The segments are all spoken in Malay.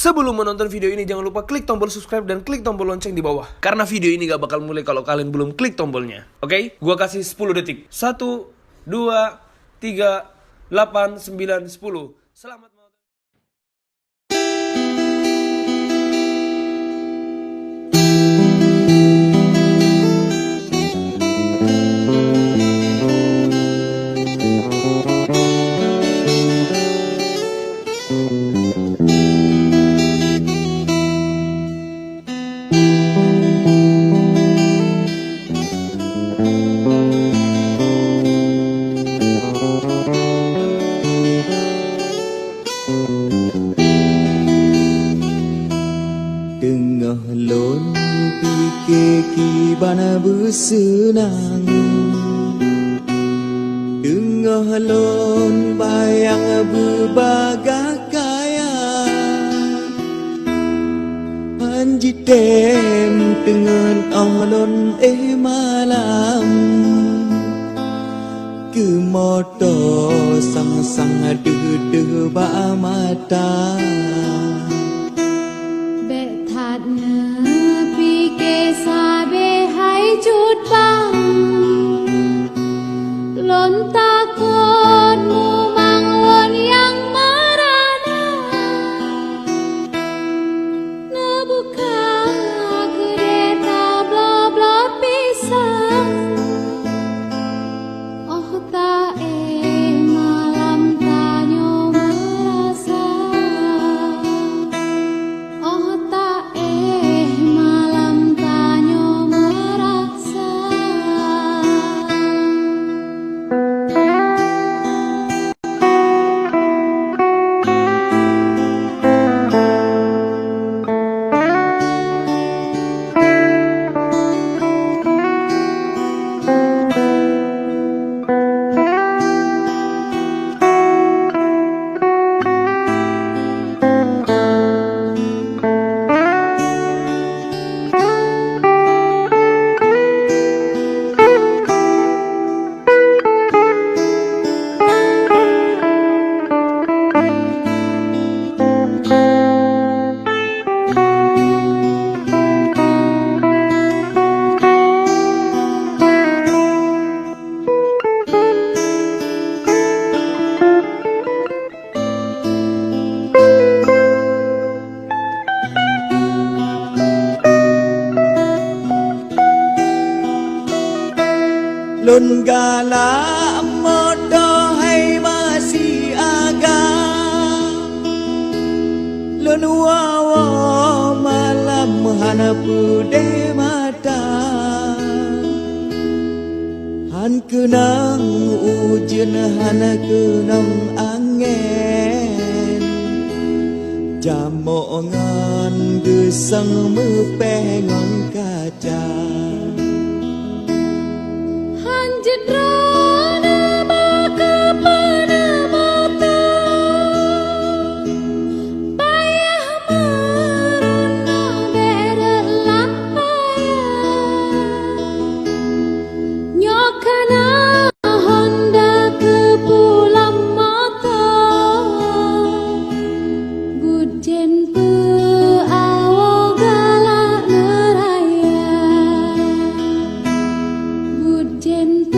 Sebelum menonton video ini, jangan lupa klik tombol subscribe dan klik tombol lonceng di bawah. Karena video ini gak bakal mulai kalau kalian belum klik tombolnya. Oke? Gua kasih 10 detik. 1, 2, 3, 8, 9, 10. Selamat menonton. Tengah lon fikir kibana bersenang, tengah lon bayang berbagai kaya, panjitem dengan alon malam, ke motor sang-sang ada ba mata. Chút băng lon takut mu mangun yang marana nebuka kereta bla pisang oh tak malam tanyo merasa oh tak malam tanyo Lon galak modo hai masih agak, lon wawa malam hana pude mata, han kenang ujian hana kenang angin, jamongan gesang mepengang kaca. Jedrana baka pada mata payah merana berelah payah nyokana honda ke pulang mata gujen pe awo galak neraya gujen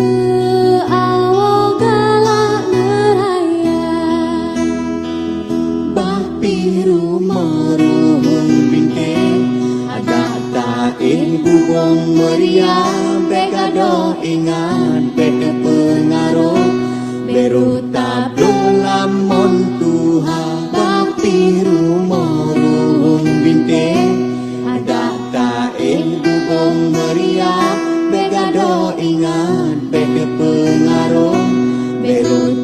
Bubong meriah begado ingat beda pengaruh beru tablo lamon tuha bakti rumorung bintang ada kain bubong meriah begado ingat beda pengaruh beru